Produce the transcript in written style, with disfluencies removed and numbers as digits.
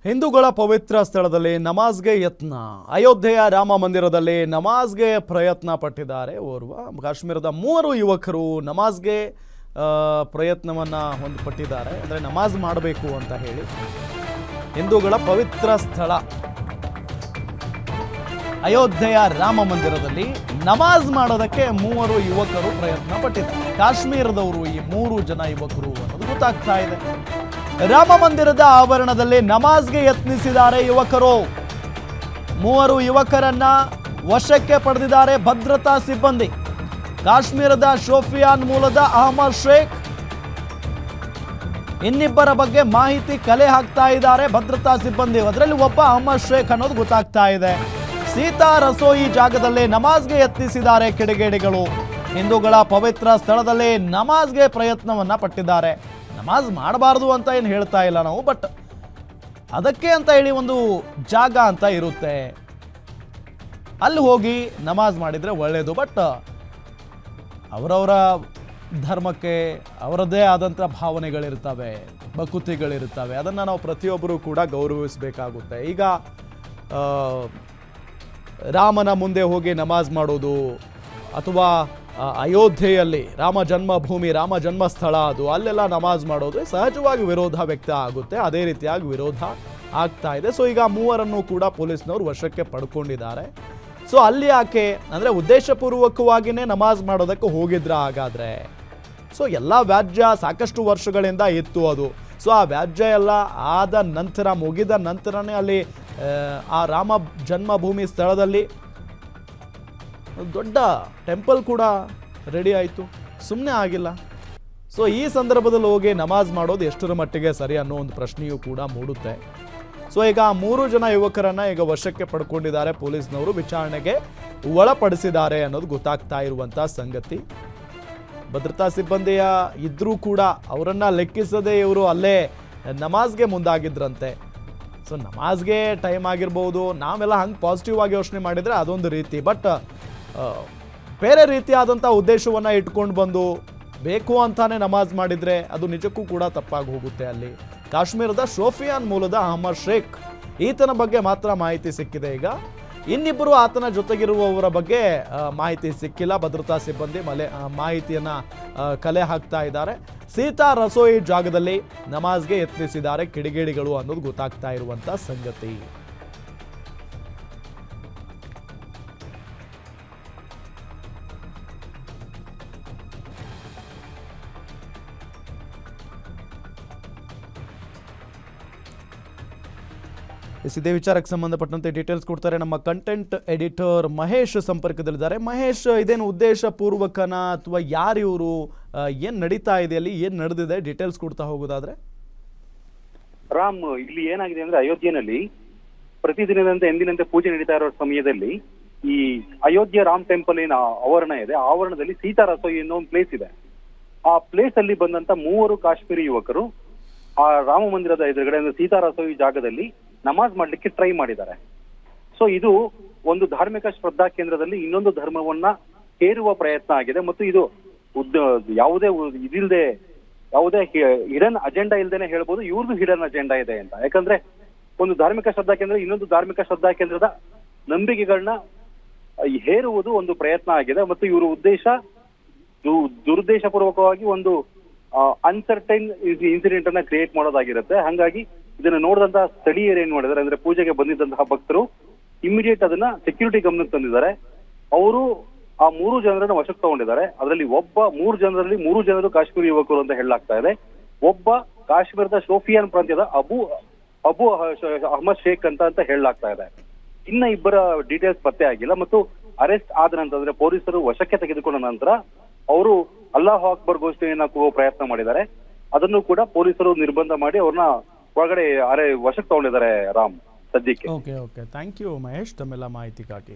ಹಿಂದೂಗಳ ಪವಿತ್ರ ಸ್ಥಳದಲ್ಲಿ ನಮಾಜ್ಗೆ ಯತ್ನ. ಅಯೋಧ್ಯೆಯ ರಾಮ ಮಂದಿರದಲ್ಲಿ ನಮಾಜ್ಗೆ ಪ್ರಯತ್ನ ಪಟ್ಟಿದ್ದಾರೆ ಓರ್ವ ಕಾಶ್ಮೀರದ 3 ಯುವಕರು ನಮಾಜ್ಗೆ ಪ್ರಯತ್ನವನ್ನು ಹೊಂದಿಪಟ್ಟಿದ್ದಾರೆ. ಅಂದರೆ ನಮಾಜ್ ಮಾಡಬೇಕು ಅಂತ ಹೇಳಿ ಹಿಂದೂಗಳ ಪವಿತ್ರ ಸ್ಥಳ ಅಯೋಧ್ಯೆಯ ರಾಮ ಮಂದಿರದಲ್ಲಿ ನಮಾಜ್ ಮಾಡೋದಕ್ಕೆ 3 ಯುವಕರು ಪ್ರಯತ್ನ ಪಟ್ಟಿದ್ದಾರೆ. ಕಾಶ್ಮೀರದವರು ಈ 3 ಜನ ಯುವಕರು ಅನ್ನೋದು ಗೊತ್ತಾಗ್ತಾ ಇದೆ. ರಾಮ ಮಂದಿರದ ಆವರಣದಲ್ಲಿ ನಮಾಜ್ಗೆ ಯತ್ನಿಸಿದ್ದಾರೆ ಯುವಕರು. 3 ಯುವಕರನ್ನ ವಶಕ್ಕೆ ಪಡೆದಿದ್ದಾರೆ ಭದ್ರತಾ ಸಿಬ್ಬಂದಿ. ಕಾಶ್ಮೀರದ ಶೋಫಿಯಾನ್ ಮೂಲದ ಅಹಮದ್ ಶೇಖ್, ಇನ್ನಿಬ್ಬರ ಬಗ್ಗೆ ಮಾಹಿತಿ ಕಲೆ ಹಾಕ್ತಾ ಇದ್ದಾರೆ ಭದ್ರತಾ ಸಿಬ್ಬಂದಿ. ಅದರಲ್ಲಿ ಒಬ್ಬ ಅಹಮದ್ ಶೇಖ್ ಅನ್ನೋದು ಗೊತ್ತಾಗ್ತಾ ಇದೆ. ಸೀತಾ ರಸೋಯಿ ಜಾಗದಲ್ಲಿ ನಮಾಜ್ಗೆ ಯತ್ನಿಸಿದ್ದಾರೆ ಕಿಡಿಗೇಡಿಗಳು. ಹಿಂದೂಗಳ ಪವಿತ್ರ ಸ್ಥಳದಲ್ಲಿ ನಮಾಜ್ಗೆ ಪ್ರಯತ್ನವನ್ನ ಪಟ್ಟಿದ್ದಾರೆ. ನಮಾಜ್ ಮಾಡಬಾರ್ದು ಅಂತ ಏನು ಹೇಳ್ತಾ ಇಲ್ಲ ನಾವು, ಬಟ್ ಅದಕ್ಕೆ ಅಂತ ಹೇಳಿ ಒಂದು ಜಾಗ ಅಂತ ಇರುತ್ತೆ, ಅಲ್ಲಿ ಹೋಗಿ ನಮಾಜ್ ಮಾಡಿದರೆ ಒಳ್ಳೆಯದು. ಬಟ್ ಅವರವರ ಧರ್ಮಕ್ಕೆ ಅವರದ್ದೇ ಆದಂಥ ಭಾವನೆಗಳಿರ್ತವೆ, ಭಕುತಿಗಳಿರ್ತವೆ. ಅದನ್ನು ನಾವು ಪ್ರತಿಯೊಬ್ಬರೂ ಕೂಡ ಗೌರವಿಸಬೇಕಾಗುತ್ತೆ. ಈಗ ರಾಮನ ಮುಂದೆ ಹೋಗಿ ನಮಾಜ್ ಮಾಡೋದು ಅಥವಾ ಅಯೋಧ್ಯೆಯಲ್ಲಿ ರಾಮ ಜನ್ಮಭೂಮಿ, ರಾಮ ಜನ್ಮಸ್ಥಳ ಅದು, ಅಲ್ಲೆಲ್ಲ ನಮಾಜ್ ಮಾಡೋದು ಸಹಜವಾಗಿ ವಿರೋಧ ವ್ಯಕ್ತ ಆಗುತ್ತೆ. ಅದೇ ರೀತಿಯಾಗಿ ವಿರೋಧ ಆಗ್ತಾ ಇದೆ. ಸೊ ಈಗ 3ರನ್ನು ಕೂಡ ಪೊಲೀಸ್ನವರು ವಶಕ್ಕೆ ಪಡ್ಕೊಂಡಿದ್ದಾರೆ. ಸೊ ಅಲ್ಲಿ ಯಾಕೆ ಅಂದರೆ ಉದ್ದೇಶಪೂರ್ವಕವಾಗಿಯೇ ನಮಾಜ್ ಮಾಡೋದಕ್ಕೆ ಹೋಗಿದ್ರ ಹಾಗಾದರೆ? ಸೊ ಎಲ್ಲ ವ್ಯಾಜ್ಯ ಸಾಕಷ್ಟು ವರ್ಷಗಳಿಂದ ಇತ್ತು ಅದು. ಸೊ ಆ ವ್ಯಾಜ್ಯ ಎಲ್ಲ ಆದ ನಂತರ, ಮುಗಿದ ನಂತರನೇ ಅಲ್ಲಿ ಆ ರಾಮ ಜನ್ಮಭೂಮಿ ಸ್ಥಳದಲ್ಲಿ ದೊಡ್ಡ ಟೆಂಪಲ್ ಕೂಡ ರೆಡಿ ಆಯಿತು, ಸುಮ್ಮನೆ ಆಗಿಲ್ಲ. ಸೊ ಈ ಸಂದರ್ಭದಲ್ಲಿ ಹೋಗಿ ನಮಾಜ್ ಮಾಡೋದು ಎಷ್ಟರ ಮಟ್ಟಿಗೆ ಸರಿ ಅನ್ನೋ ಒಂದು ಪ್ರಶ್ನೆಯೂ ಕೂಡ ಮೂಡುತ್ತೆ. ಸೊ ಈಗ 3 ಜನ ಯುವಕರನ್ನ ಈಗ ವಶಕ್ಕೆ ಪಡ್ಕೊಂಡಿದ್ದಾರೆ ಪೊಲೀಸ್ನವರು, ವಿಚಾರಣೆಗೆ ಒಳಪಡಿಸಿದ್ದಾರೆ ಅನ್ನೋದು ಗೊತ್ತಾಗ್ತಾ ಇರುವಂಥ ಸಂಗತಿ. ಭದ್ರತಾ ಸಿಬ್ಬಂದಿಯ ಇದ್ರೂ ಕೂಡ ಅವರನ್ನ ಲೆಕ್ಕಿಸದೆ ಇವರು ಅಲ್ಲೇ ನಮಾಜ್ಗೆ ಮುಂದಾಗಿದ್ರಂತೆ. ಸೊ ನಮಾಜ್ಗೆ ಟೈಮ್ ಆಗಿರ್ಬೋದು, ನಾವೆಲ್ಲ ಹಂಗೆ ಪಾಸಿಟಿವ್ ಆಗಿ ಯೋಚನೆ ಮಾಡಿದರೆ ಅದೊಂದು ರೀತಿ. ಬಟ್ ಬೇರೆ ರೀತಿಯಾದಂಥ ಉದ್ದೇಶವನ್ನು ಇಟ್ಕೊಂಡು ಬಂದು ಬೇಕು ಅಂತಾನೆ ನಮಾಜ್ ಮಾಡಿದರೆ ಅದು ನಿಜಕ್ಕೂ ಕೂಡ ತಪ್ಪಾಗಿ ಹೋಗುತ್ತೆ. ಅಲ್ಲಿ ಕಾಶ್ಮೀರದ ಶೋಫಿಯಾನ್ ಮೂಲದ ಅಹಮದ್ ಶೇಖ್, ಈತನ ಬಗ್ಗೆ ಮಾತ್ರ ಮಾಹಿತಿ ಸಿಕ್ಕಿದೆ. ಈಗ ಇನ್ನಿಬ್ಬರು ಆತನ ಜೊತೆಗಿರುವವರ ಬಗ್ಗೆ ಮಾಹಿತಿ ಸಿಕ್ಕಿಲ್ಲ. ಭದ್ರತಾ ಸಿಬ್ಬಂದಿ ಮಾಹಿತಿಯನ್ನು ಕಲೆ ಹಾಕ್ತಾ ಇದ್ದಾರೆ. ಸೀತಾ ರಸೋಯಿ ಜಾಗದಲ್ಲಿ ನಮಾಜ್ಗೆ ಯತ್ನಿಸಿದ್ದಾರೆ ಕಿಡಿಗೇಡಿಗಳು ಅನ್ನೋದು ಗೊತ್ತಾಗ್ತಾ ಇರುವಂಥ ಸಂಗತಿ. ಇದೇ ವಿಚಾರಕ್ಕೆ ಸಂಬಂಧಪಟ್ಟಂತೆ ಡೀಟೇಲ್ಸ್ ಕೊಡ್ತಾರೆ ನಮ್ಮ ಕಂಟೆಂಟ್ ಎಡಿಟರ್ ಮಹೇಶ್ ಸಂಪರ್ಕದಲ್ಲಿದ್ದಾರೆ. ಮಹೇಶ್, ಇದೇನು ಉದ್ದೇಶ ಪೂರ್ವಕನ ಅಥವಾ ಯಾರು ಇವರು, ಏನು ನಡೀತಾ ಇದೆ ಅಲ್ಲಿ, ಏನು ನಡೆದಿದೆ, ಡೀಟೇಲ್ಸ್ ಕೊಡ್ತಾ ಹೋಗೋದಾದ್ರೆ? ರಾಮ್, ಇಲ್ಲಿ ಏನಾಗಿದೆ ಅಂದ್ರೆ ಅಯೋಧ್ಯೆಯಲ್ಲಿ ಪ್ರತಿದಿನದಂತೆ ಎಂದಿನಂತೆ ಪೂಜೆ ನಡೀತಾ ಇರೋ ಸಮಯದಲ್ಲಿ ಈ ಅಯೋಧ್ಯೆ ರಾಮ್ ಟೆಂಪಲ್ ಏನ ಆವರಣ ಇದೆ, ಆವರಣದಲ್ಲಿ ಸೀತಾ ರಸೋಯಿ ಅನ್ನೋ ಒಂದು ಪ್ಲೇಸ್ ಇದೆ. ಆ ಪ್ಲೇಸ್ ಅಲ್ಲಿ ಬಂದಂತ 3 ಕಾಶ್ಮೀರಿ ಯುವಕರು ಆ ರಾಮ ಮಂದಿರದ ಎದುರುಗಡೆ ಅಂದ್ರೆ ಸೀತಾ ರಸೋಯಿ ಜಾಗದಲ್ಲಿ ನಮಾಜ್ ಮಾಡ್ಲಿಕ್ಕೆ ಟ್ರೈ ಮಾಡಿದ್ದಾರೆ. ಸೊ ಇದು ಒಂದು ಧಾರ್ಮಿಕ ಶ್ರದ್ಧಾ ಕೇಂದ್ರದಲ್ಲಿ ಇನ್ನೊಂದು ಧರ್ಮವನ್ನ ಹೇರುವ ಪ್ರಯತ್ನ ಆಗಿದೆ. ಮತ್ತು ಇದು ಯಾವುದೇ ಇದಿಲ್ಲದೆ, ಯಾವುದೇ ಹಿಡನ್ ಅಜೆಂಡಾ ಇಲ್ದೇನೆ ಹೇಳ್ಬೋದು ಇವ್ರದ್ದು ಹಿಡನ್ ಅಜೆಂಡಾ ಇದೆ ಅಂತ. ಯಾಕಂದ್ರೆ ಒಂದು ಧಾರ್ಮಿಕ ಶ್ರದ್ಧಾ ಕೇಂದ್ರ ಇನ್ನೊಂದು ಧಾರ್ಮಿಕ ಶ್ರದ್ಧಾ ಕೇಂದ್ರದ ನಂಬಿಕೆಗಳನ್ನ ಹೇರುವುದು ಒಂದು ಪ್ರಯತ್ನ ಆಗಿದೆ. ಮತ್ತು ಇವರ ಉದ್ದೇಶ ದುರುದ್ದೇಶಪೂರ್ವಕವಾಗಿ ಒಂದು ಅನ್ಸರ್ಟೈನ್ ಇನ್ಸಿಡೆಂಟ್ ಅನ್ನ ಕ್ರಿಯೇಟ್ ಮಾಡೋದಾಗಿರುತ್ತೆ. ಹಾಗಾಗಿ ಇದನ್ನ ನೋಡಿದಂತ ಸ್ಥಳೀಯರು ಏನ್ ಮಾಡಿದ್ದಾರೆ ಅಂದ್ರೆ ಪೂಜೆಗೆ ಬಂದಿದ್ದಂತಹ ಭಕ್ತರು ಇಮಿಡಿಯೇಟ್ ಅದನ್ನ ಸೆಕ್ಯೂರಿಟಿ ಗಮನಕ್ಕೆ ತಂದಿದ್ದಾರೆ. ಅವರು ಆ 3 ಜನರನ್ನ ವಶಕ್ಕೆ ತಗೊಂಡಿದ್ದಾರೆ. ಅದರಲ್ಲಿ 3 ಜನರು ಕಾಶ್ಮೀರಿ ಯುವಕರು ಅಂತ ಹೇಳಲಾಗ್ತಾ ಇದೆ. ಒಬ್ಬ ಕಾಶ್ಮೀರದ ಶೋಫಿಯಾನ್ ಪ್ರಾಂತ್ಯದ ಅಬು ಅಹಮದ್ ಶೇಖ್ ಅಂತ ಹೇಳಲಾಗ್ತಾ ಇದೆ. ಇನ್ನ ಇಬ್ಬರ ಡೀಟೇಲ್ಸ್ ಪತ್ತೆ ಆಗಿಲ್ಲ. ಮತ್ತು ಅರೆಸ್ಟ್ ಆದ ನಂತರ ಅಂದ್ರೆ ಪೊಲೀಸರು ವಶಕ್ಕೆ ತೆಗೆದುಕೊಂಡ ನಂತರ ಅವರು ಅಲ್ಲಾಹು ಅಕ್ಬರ್ ಘೋಷಣೆಯನ್ನ ಕೂಗುವ ಪ್ರಯತ್ನ ಮಾಡಿದ್ದಾರೆ. ಅದನ್ನು ಕೂಡ ಪೊಲೀಸರು ನಿರ್ಬಂಧ ಮಾಡಿ ಅವ್ರನ್ನ ಒಳಗಡೆ ವಶಕ್ಕೆ ತಗೊಂಡಿದ್ದಾರೆ ರಾಮ್ ಸದ್ಯಕ್ಕೆ. ಓಕೆ, ಥ್ಯಾಂಕ್ ಯು ಮಹೇಶ್ ತಮ್ಮೆಲ್ಲ ಮಾಹಿತಿಗಾಗಿ.